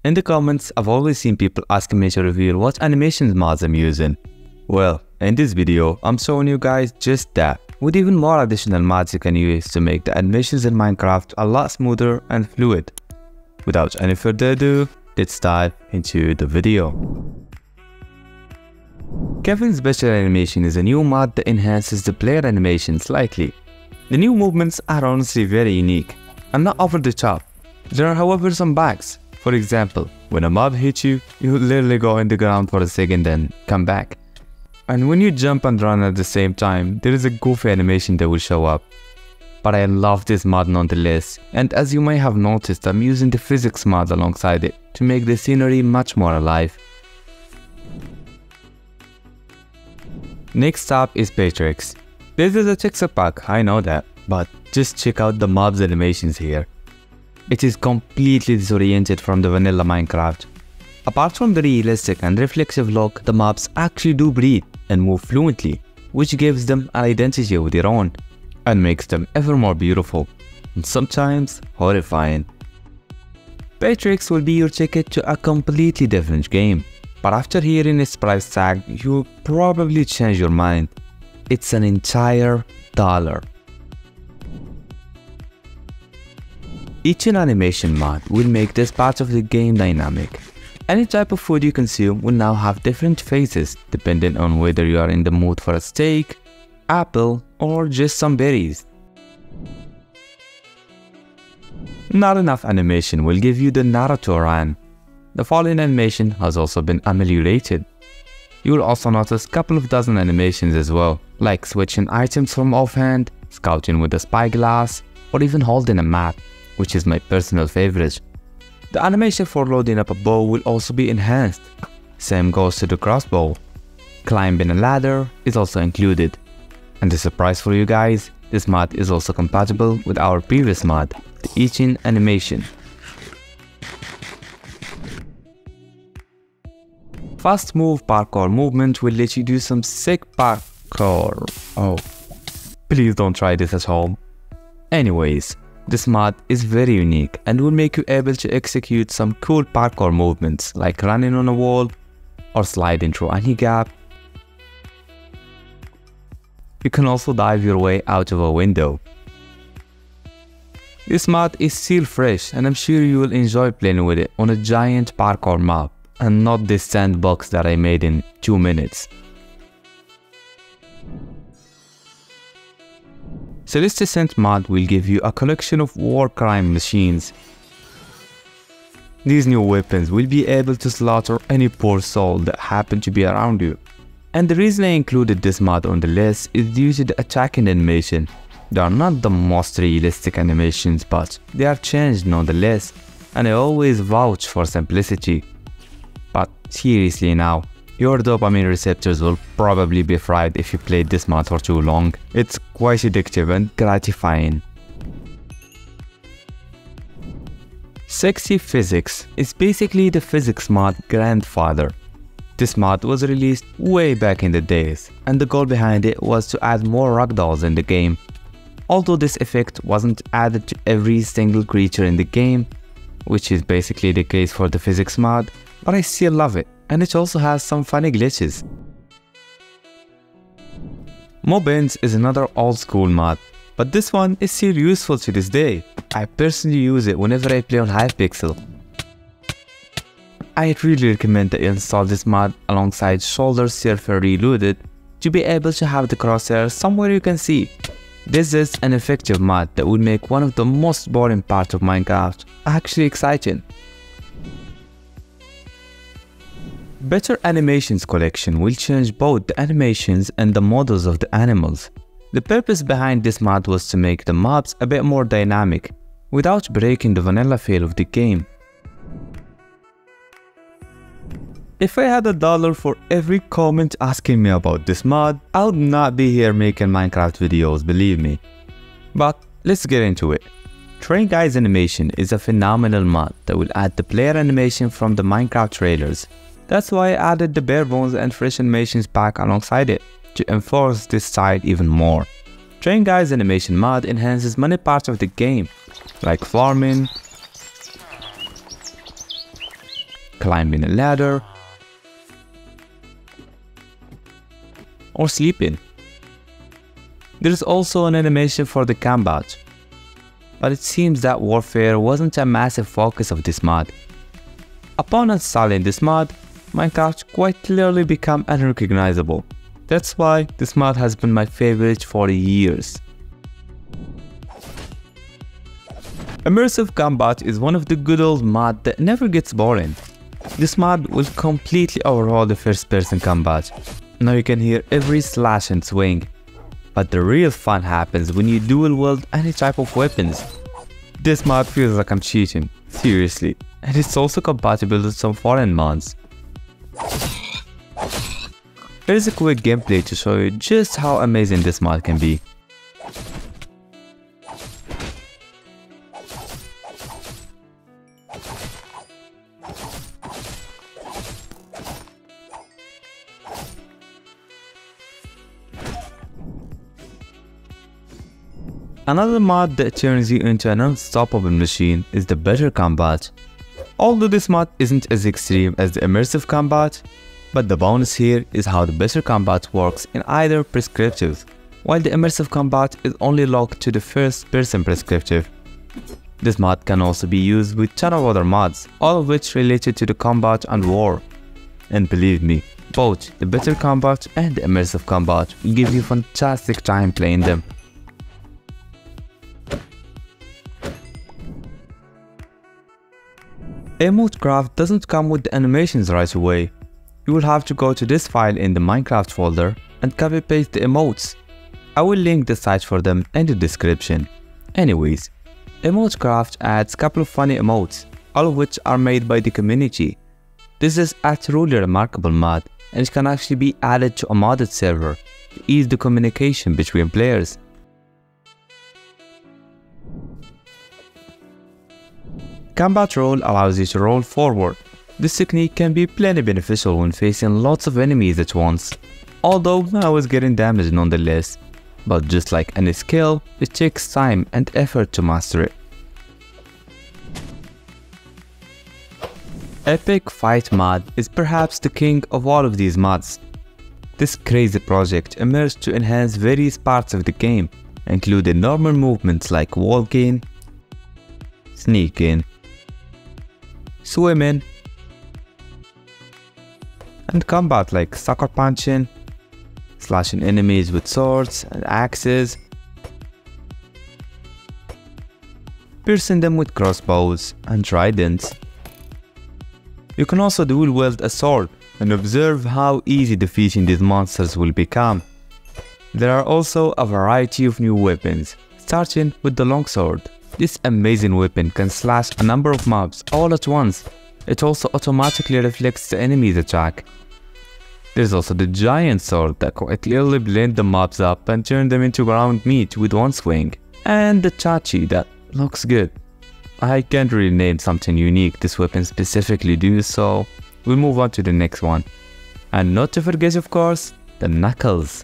In the comments, I've always seen people asking me to reveal what animations mods I'm using. Well, in this video, I'm showing you guys just that, with even more additional mods you can use to make the animations in Minecraft a lot smoother and fluid. Without any further ado, let's dive into the video. Kevin's Special Animation is a new mod that enhances the player animation slightly. The new movements are honestly very unique and not over the top. There are however some bugs. For example, when a mob hits you, you literally go in the ground for a second and come back. And when you jump and run at the same time, there is a goofy animation that will show up. But I love this mod nonetheless, and as you may have noticed, I'm using the physics mod alongside it to make the scenery much more alive. Next up is Patrix. This is a texture pack, I know that, but just check out the mob's animations here. It is completely disoriented from the vanilla Minecraft. Apart from the realistic and reflexive look, the mobs actually do breathe and move fluently, which gives them an identity of their own and makes them ever more beautiful and sometimes horrifying. Patrix will be your ticket to a completely different game, but after hearing its price tag, you'll probably change your mind. It's an entire $1. Each animation mod will make this part of the game dynamic. Any type of food you consume will now have different faces depending on whether you are in the mood for a steak, apple, or just some berries. Not enough animation will give you the Naruto run. The falling animation has also been ameliorated. You will also notice a couple of dozen animations as well, like switching items from offhand, scouting with a spyglass, or even holding a map, which is my personal favorite. The animation for loading up a bow will also be enhanced. Same goes to the crossbow. Climbing a ladder is also included. And the surprise for you guys, this mod is also compatible with our previous mod, the itching animation. Fast move parkour movement will let you do some sick parkour. Oh, please don't try this at home. Anyways, this mod is very unique and will make you able to execute some cool parkour movements like running on a wall or sliding through any gap. You can also dive your way out of a window. This mod is still fresh and I'm sure you will enjoy playing with it on a giant parkour map and not this sandbox that I made in 2 minutes. Celesticent mod will give you a collection of war crime machines. These new weapons will be able to slaughter any poor soul that happen to be around you. And the reason I included this mod on the list is due to the attacking animation. They are not the most realistic animations, but they are changed nonetheless, and I always vouch for simplicity. But seriously now, your dopamine receptors will probably be fried if you played this mod for too long. It's quite addictive and gratifying. Sexy Physics is basically the physics mod grandfather. This mod was released way back in the days, and the goal behind it was to add more ragdolls in the game. Although this effect wasn't added to every single creature in the game, which is basically the case for the physics mod, but I still love it, and it also has some funny glitches. Mobbins is another old school mod, but this one is still useful to this day. I personally use it whenever I play on Hypixel. I really recommend that you install this mod alongside Shoulder Surfer Reloaded to be able to have the crosshairs somewhere you can see. This is an effective mod that would make one of the most boring parts of Minecraft actually exciting. Better Animations collection will change both the animations and the models of the animals. The purpose behind this mod was to make the mobs a bit more dynamic, without breaking the vanilla feel of the game. If I had $1 for every comment asking me about this mod, I would not be here making Minecraft videos, believe me. But let's get into it. Train Guy's Animation is a phenomenal mod that will add the player animation from the Minecraft trailers. That's why I added the bare bones and fresh animations pack alongside it, to enforce this style even more. Train Guy's Animation mod enhances many parts of the game, like farming, climbing a ladder, or sleeping. There is also an animation for the combat, but it seems that warfare wasn't a massive focus of this mod. Upon installing this mod, Minecraft quite clearly became unrecognizable. That's why this mod has been my favorite for years. Immersive combat is one of the good old mods that never gets boring. This mod will completely overhaul the first-person combat. Now you can hear every slash and swing. But the real fun happens when you dual wield any type of weapons. This mod feels like I'm cheating, seriously, and it's also compatible with some foreign mods. Here's a quick gameplay to show you just how amazing this mod can be. Another mod that turns you into an unstoppable machine is the better combat. Although this mod isn't as extreme as the immersive combat, but the bonus here is how the better combat works in either prescriptive, while the immersive combat is only locked to the first person prescriptive. This mod can also be used with a ton of other mods, all of which related to the combat and war. And believe me, both the better combat and the immersive combat will give you fantastic time playing them. Emote craft doesn't come with the animations right away. You will have to go to this file in the Minecraft folder and copy paste the emotes. I will link the site for them in the description. Anyways, Emote craft adds a couple of funny emotes, all of which are made by the community. This is a truly remarkable mod, and it can actually be added to a modded server to ease the communication between players. Combat roll allows you to roll forward. This technique can be plenty beneficial when facing lots of enemies at once, although I was getting damaged nonetheless. But just like any skill, it takes time and effort to master it. Epic Fight mod is perhaps the king of all of these mods. This crazy project emerged to enhance various parts of the game, including normal movements like walking, sneaking, swimming, and combat like sucker punching, slashing enemies with swords and axes, piercing them with crossbows and tridents. You can also dual wield a sword and observe how easy defeating these monsters will become. There are also a variety of new weapons, starting with the longsword. This amazing weapon can slash a number of mobs all at once. It also automatically reflects the enemy's attack. There's also the giant sword that quite clearly blends the mobs up and turns them into ground meat with one swing. And the chachi that looks good. I can't really name something unique this weapon specifically do, so we'll move on to the next one. And not to forget, of course, the knuckles.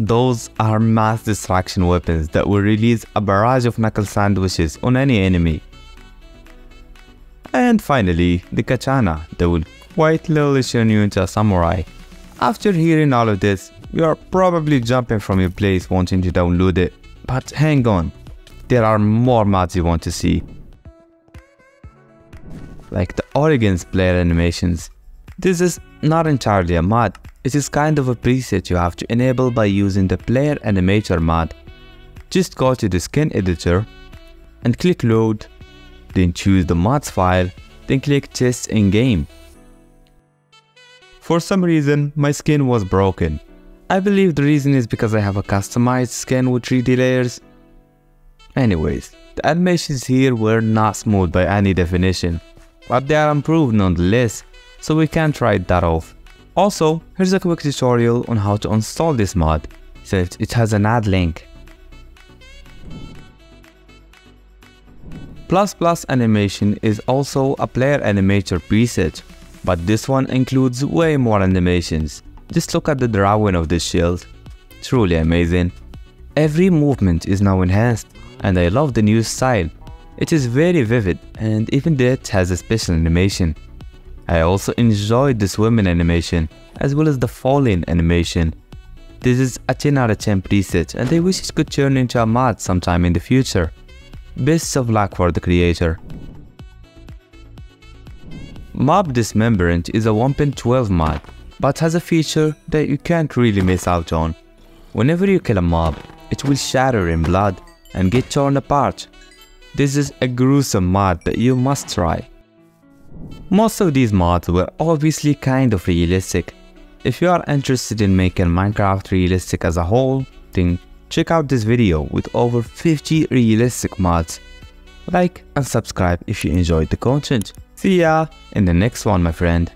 Those are mass destruction weapons that will release a barrage of knuckle sandwiches on any enemy. And finally, the katana that will quite literally turn you into a samurai. After hearing all of this, you are probably jumping from your place wanting to download it. But hang on, there are more mods you want to see. Like the Oregon's player animations. This is not entirely a mod, it is kind of a preset you have to enable by using the player animator mod. Just go to the skin editor and click load, then choose the mods file, then click test in game. For some reason, my skin was broken. I believe the reason is because I have a customized skin with 3D layers. Anyways, the animations here were not smooth by any definition, but they are improved nonetheless, so we can try that off. Also, here's a quick tutorial on how to install this mod, since it has an add link. ++ animation is also a player animator preset, but this one includes way more animations. Just look at the drawing of this shield. Truly amazing. Every movement is now enhanced, and I love the new style. It is very vivid, and even that has a special animation. I also enjoyed the swimming animation as well as the falling animation. This is a 10 out of 10 preset and I wish it could turn into a mod sometime in the future. Best of luck for the creator. Mob Dismemberment is a 1.12 mod, but has a feature that you can't really miss out on. Whenever you kill a mob, it will shatter in blood and get torn apart. This is a gruesome mod that you must try. Most of these mods were obviously kind of realistic. If you are interested in making Minecraft realistic as a whole, then check out this video with over 50 realistic mods. Like and subscribe if you enjoyed the content. See ya in the next one, my friend.